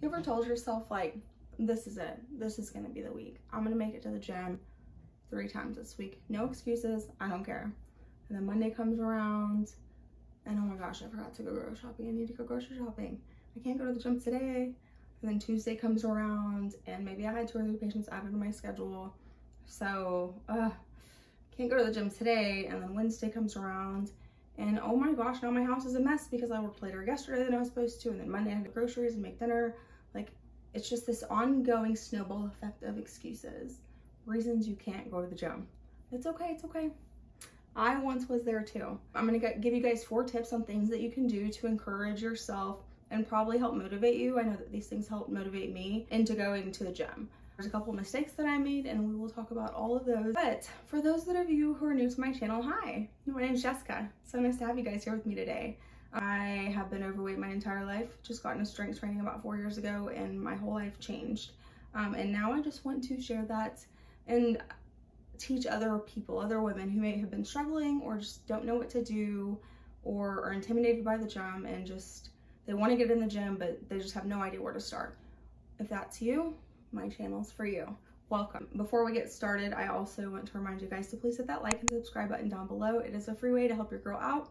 You ever told yourself, like, this is it, this is gonna be the week, I'm gonna make it to the gym 3 times this week, no excuses, I don't care. And then Monday comes around and oh my gosh, I forgot to go grocery shopping, I need to go grocery shopping, I can't go to the gym today. And then Tuesday comes around and maybe I had 2 or 3 patients added to my schedule, so can't go to the gym today. And then Wednesday comes around and oh my gosh, now my house is a mess because I worked later yesterday than I was supposed to, and then Monday I had to groceries and make dinner. Like, it's just this ongoing snowball effect of excuses, reasons you can't go to the gym. It's okay, it's okay. I once was there too. I'm gonna give you guys 4 tips on things that you can do to encourage yourself and probably help motivate you. I know that these things help motivate me into going to the gym. There's a couple of mistakes that I made and we will talk about all of those. But for those of you who are new to my channel, hi, my name's Jessica. So nice to have you guys here with me today. I have been overweight my entire life, just got into strength training about 4 years ago and my whole life changed. And now I just want to share that and teach other people, other women who may have been struggling or just don't know what to do or are intimidated by the gym and just, they want to get in the gym, but they just have no idea where to start. If that's you, my channel's for you. Welcome. Before we get started, I also want to remind you guys to please hit that like and subscribe button down below. It is a free way to help your girl out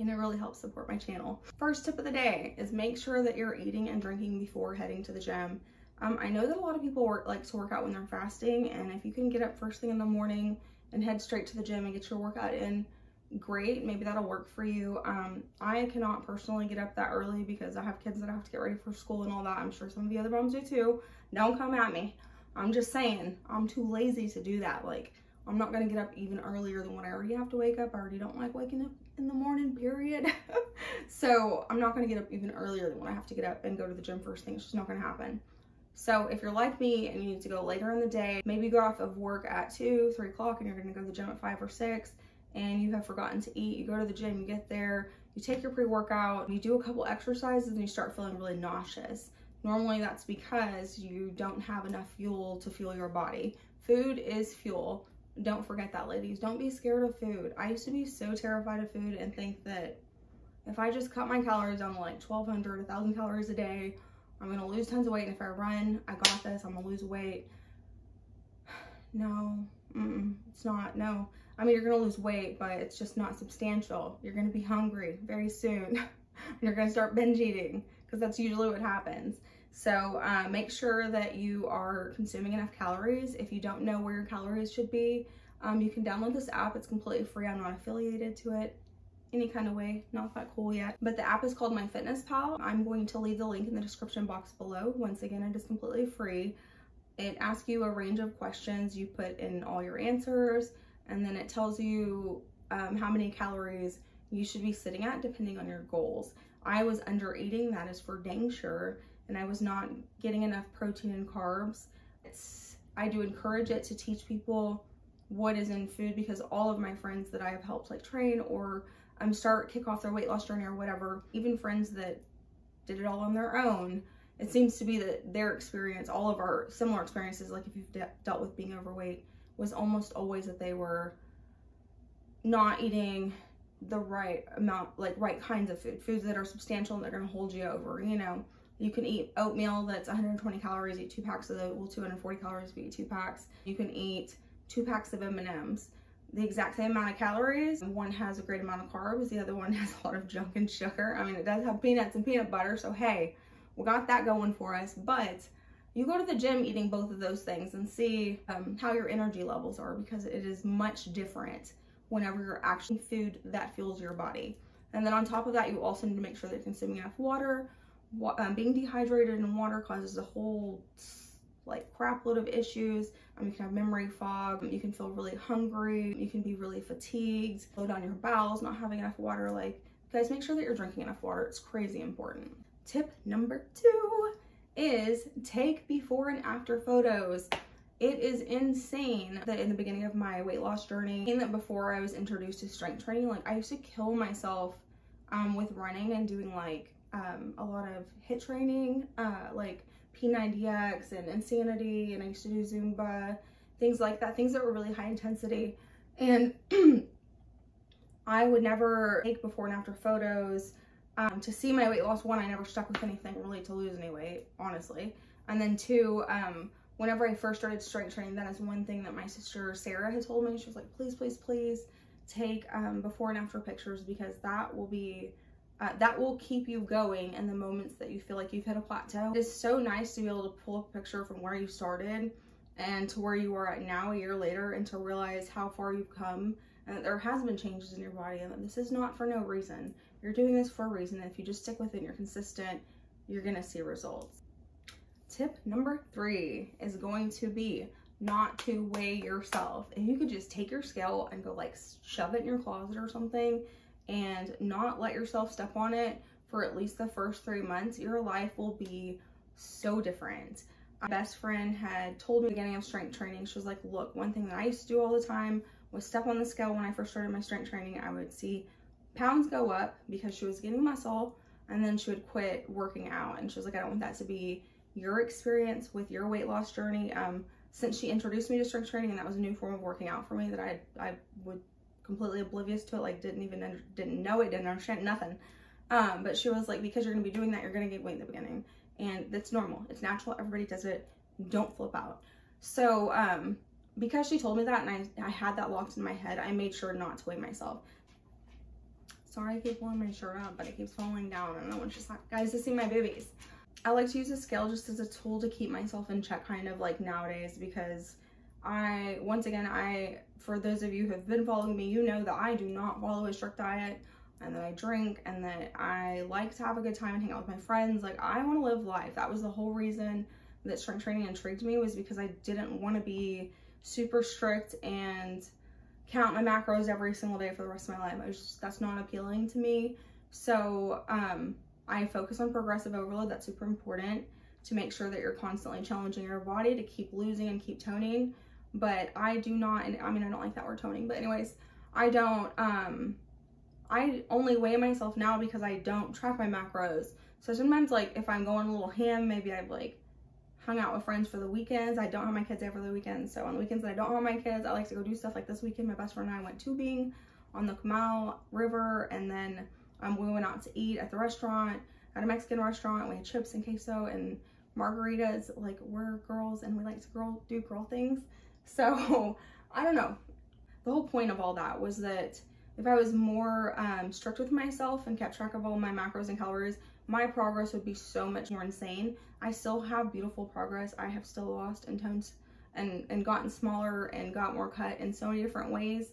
and it really helps support my channel. First tip of the day is make sure that you're eating and drinking before heading to the gym. I know that a lot of people like to work out when they're fasting, and if you can get up first thing in the morning and head straight to the gym and get your workout in, great, maybe that'll work for you. I cannot personally get up that early because I have kids that I have to get ready for school and all that. I'm sure some of the other moms do too. Don't come at me. I'm just saying, I'm too lazy to do that. Like, I'm not gonna get up even earlier than when I already have to wake up. I already don't like waking up in the morning, period. So I'm not gonna get up even earlier than when I have to get up and go to the gym first thing. It's just not gonna happen. So if you're like me and you need to go later in the day, maybe you got off of work at 2, 3 o'clock and you're gonna go to the gym at 5 or 6 and you have forgotten to eat, you go to the gym, you get there, you take your pre-workout, you do a couple exercises and you start feeling really nauseous. Normally that's because you don't have enough fuel to fuel your body. Food is fuel. Don't forget that, ladies. Don't be scared of food. I used to be so terrified of food and think that if I just cut my calories down to like 1,200, 1,000 calories a day, I'm gonna lose tons of weight, and if I run, I got this, I'm gonna lose weight. No, it's not, no. I mean, you're gonna lose weight, but it's just not substantial. You're gonna be hungry very soon. And you're gonna start binge eating, because that's usually what happens. So make sure that you are consuming enough calories. If you don't know where your calories should be, you can download this app. It's completely free. I'm not affiliated to it any kind of way, not that cool yet, but the app is called MyFitnessPal. I'm going to leave the link in the description box below. Once again, it is completely free. It asks you a range of questions, you put in all your answers, and then it tells you how many calories you should be sitting at depending on your goals. I was under eating, that is for dang sure, and I was not getting enough protein and carbs. I do encourage it to teach people what is in food, because all of my friends that I have helped like train or kick off their weight loss journey or whatever, even friends that did it all on their own, it seems to be that their experience, all of our similar experiences, like if you've dealt with being overweight, was almost always that they were not eating the right amount, like right kinds of foods that are substantial and they're going to hold you over. You know, you can eat oatmeal that's 120 calories, eat 2 packs of those, well, 240 calories if you eat 2 packs. You can eat 2 packs of M&Ms. The exact same amount of calories. One has a great amount of carbs, the other one has a lot of junk and sugar. I mean, it does have peanuts and peanut butter, so hey, we got that going for us. But you go to the gym eating both of those things and see how your energy levels are, because it is much different whenever you're actually food that fuels your body. And then on top of that, you also need to make sure that you're consuming enough water. Being dehydrated in water causes a whole like crap load of issues. You can have memory fog, you can feel really hungry, you can be really fatigued, slow down your bowels, not having enough water. Like, guys, make sure that you're drinking enough water. It's crazy important. Tip number 2 is take before and after photos. It is insane that in the beginning of my weight loss journey, and that before I was introduced to strength training, like I used to kill myself with running and doing like a lot of HIIT training, like P90X and Insanity, and I used to do Zumba, things like that, things that were really high intensity. And I would never take before and after photos to see my weight loss. One, I never stuck with anything really to lose any weight, honestly. And then two, whenever I first started strength training, that is one thing that my sister Sarah had told me. She was like, please, please, please take before and after pictures, because that will be, that will keep you going in the moments that you feel like you've hit a plateau. It is so nice to be able to pull up a picture from where you started and to where you are at now, a year later, and to realize how far you've come, and that there has been changes in your body, and that this is not for no reason. You're doing this for a reason. If you just stick with it and you're consistent, you're gonna see results. Tip number 3 is going to be not to weigh yourself. If you could just take your scale and go like shove it in your closet or something and not let yourself step on it for at least the first 3 months, your life will be so different. My best friend had told me at the beginning of strength training, she was like, look, one thing that I used to do all the time was step on the scale. When I first started my strength training, I would see pounds go up because she was getting muscle, and then she would quit working out. And she was like, I don't want that to be your experience with your weight loss journey. Since she introduced me to strength training, and that was a new form of working out for me that I would completely oblivious to it, like didn't know it, didn't understand nothing. But she was like, because you're gonna be doing that, you're gonna gain weight in the beginning, and that's normal, it's natural, everybody does it, don't flip out. So because she told me that, and I had that locked in my head, I made sure not to weigh myself. Sorry, I keep pulling my shirt up, but it keeps falling down, and I want just like guys to see my boobies. I like to use a scale just as a tool to keep myself in check, kind of like nowadays, because once again, for those of you who have been following me, you know that I do not follow a strict diet, and that I drink, and that I like to have a good time and hang out with my friends. Like, I want to live life. That was the whole reason that strength training intrigued me, was because I didn't want to be super strict and count my macros every single day for the rest of my life. That's not appealing to me. So I focus on progressive overload. That's super important, to make sure that you're constantly challenging your body to keep losing and keep toning. But I do not, and I mean, I don't like that word toning, but anyways, I don't, I only weigh myself now because I don't track my macros. So sometimes, like, if I'm going a little ham, maybe I've like hung out with friends for the weekends. I don't have my kids over the weekends. So on the weekends that I don't have my kids, I like to go do stuff. Like this weekend, my best friend and I went tubing on the Canal River, and then we went out to eat at the restaurant, at a Mexican restaurant. We had chips and queso and margaritas. Like, we're girls and we like to do girl things. So I don't know. The whole point of all that was that if I was more strict with myself and kept track of all my macros and calories, my progress would be so much more insane. I still have beautiful progress. I have still lost and toned and gotten smaller and got more cut in so many different ways.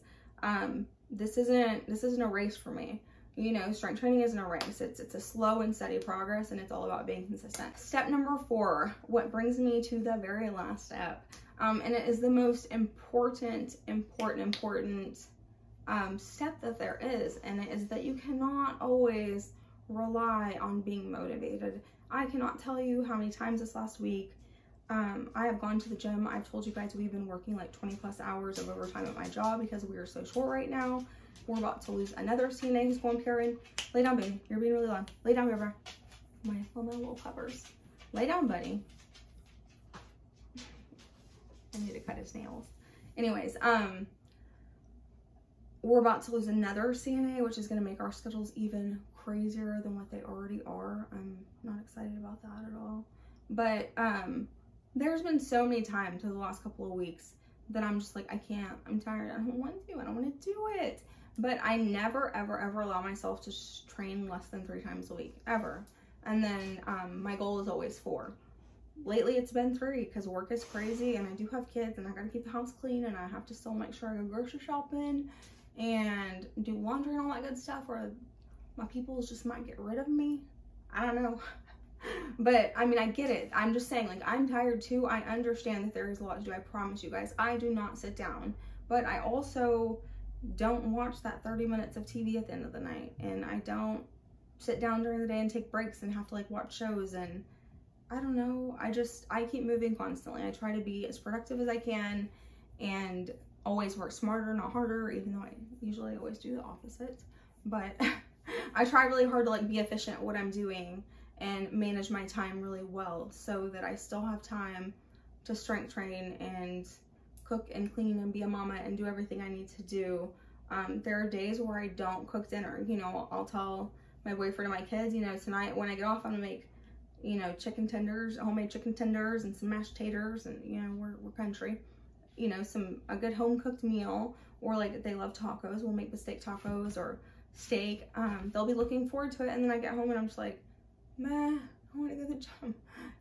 This isn't a race for me. You know, strength training isn't a race. It's a slow and steady progress, and it's all about being consistent. Step number 4, what brings me to the very last step. And it is the most important step that there is, and it is that you cannot always rely on being motivated. I cannot tell you how many times this last week I have gone to the gym. I've told you guys we've been working like 20+ hours of overtime at my job because we are so short right now. We're about to lose another CNA who's going PRN. Lay down, baby. You're being really loud. Lay down, River. My little puppers. Lay down, buddy. I need to cut his nails. Anyways, we're about to lose another CNA, which is going to make our schedules even crazier than what they already are. I'm not excited about that at all. But there's been so many times in the last couple of weeks that I'm just like, I can't. I'm tired. I don't want to. I don't want to do it. But I never, ever, ever allow myself to train less than 3 times a week, ever. And then my goal is always 4. Lately, it's been 3 because work is crazy, and I do have kids, and I gotta keep the house clean, and I have to still make sure I go grocery shopping and do laundry and all that good stuff, or my people just might get rid of me. I don't know. But I mean, I get it. I'm just saying, like, I'm tired too. I understand that there is a lot to do. I promise you guys, I do not sit down, but I also don't watch that 30 minutes of TV at the end of the night, and I don't sit down during the day and take breaks and have to like watch shows. And I don't know, I keep moving constantly. I try to be as productive as I can and always work smarter, not harder, even though I usually always do the opposite. But I try really hard to like be efficient at what I'm doing and manage my time really well so that I still have time to strength train and cook and clean and be a mama and do everything I need to do. There are days where I don't cook dinner. You know, I'll tell my boyfriend and my kids, you know, tonight when I get off, I'm gonna make, you know, chicken tenders, homemade chicken tenders and some mashed taters, and you know, we're country, you know, a good home cooked meal. Or like if they love tacos, we'll make the steak tacos or steak. They'll be looking forward to it, and then I get home and I'm just like, meh, I want to go to the gym.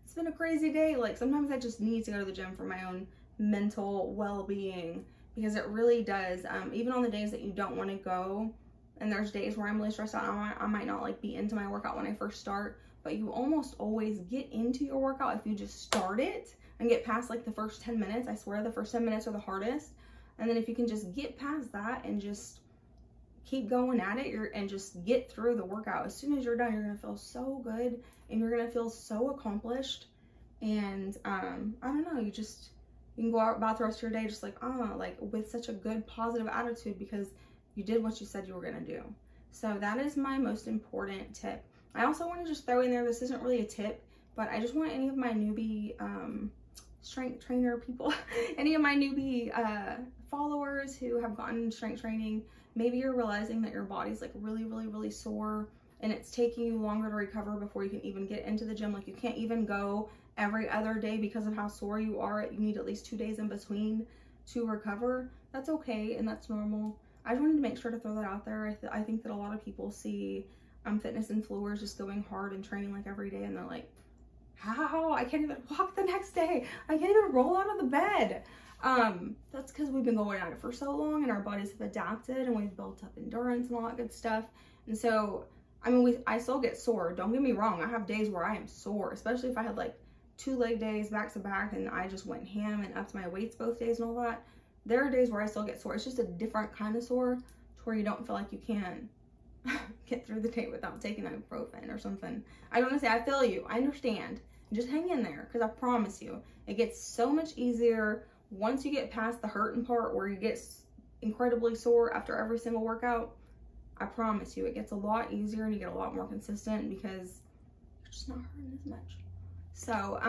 It's been a crazy day. Like sometimes I just need to go to the gym for my own mental well-being, because it really does. Even on the days that you don't want to go, and there's days where I'm really stressed out, I might not like be into my workout when I first start, but you almost always get into your workout if you just start it and get past like the first 10 minutes. I swear the first 10 minutes are the hardest. And then if you can just get past that and just keep going at it, and just get through the workout, as soon as you're done, you're gonna feel so good and you're gonna feel so accomplished. And I don't know, you can go out about the rest of your day just like with such a good positive attitude, because you did what you said you were gonna do. So that is my most important tip. I also want to just throw in there, this isn't really a tip, but I just want any of my newbie strength trainer people, any of my newbie followers who have gotten strength training, maybe you're realizing that your body's like really sore, and it's taking you longer to recover before you can even get into the gym. Like you can't even go every other day because of how sore you are. You need at least 2 days in between to recover. That's okay, and that's normal. I just wanted to make sure to throw that out there. I think that a lot of people see fitness influencers just going hard and training like every day, and they're like, how? I can't even walk the next day. I can't even roll out of the bed. That's because we've been going at it for so long, and our bodies have adapted, and we've built up endurance and all that good stuff. And so, I mean, I still get sore. Don't get me wrong. I have days where I am sore, especially if I had like 2 leg days back to back and I just went ham and upped my weights both days and all that. There are days where I still get sore. It's just a different kind of sore, to where you don't feel like you can get through the day without taking ibuprofen or something. I don't want to say I feel you. I understand. Just hang in there, because I promise you, it gets so much easier once you get past the hurting part where you get incredibly sore after every single workout. I promise you, it gets a lot easier and you get a lot more consistent because you're just not hurting as much. So,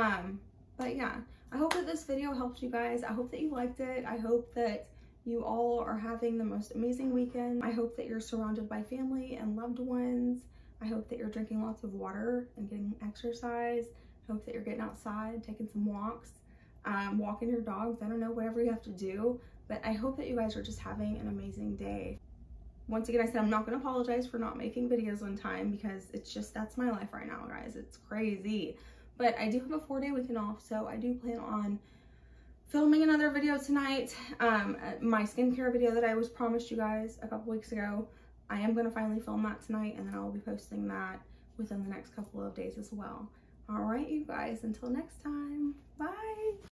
but yeah, I hope that this video helped you guys. I hope that you liked it. I hope that you all are having the most amazing weekend. I hope that you're surrounded by family and loved ones. I hope that you're drinking lots of water and getting exercise. I hope that you're getting outside, taking some walks, walking your dogs. I don't know, whatever you have to do. But I hope that you guys are just having an amazing day. Once again, I said I'm not going to apologize for not making videos on time, because it's just, that's my life right now, guys. It's crazy. But I do have a 4-day weekend off, so I do plan on filming another video tonight. My skincare video that I was promised you guys a couple weeks ago, I am going to finally film that tonight, and then I'll be posting that within the next couple of days as well. All right, you guys, until next time.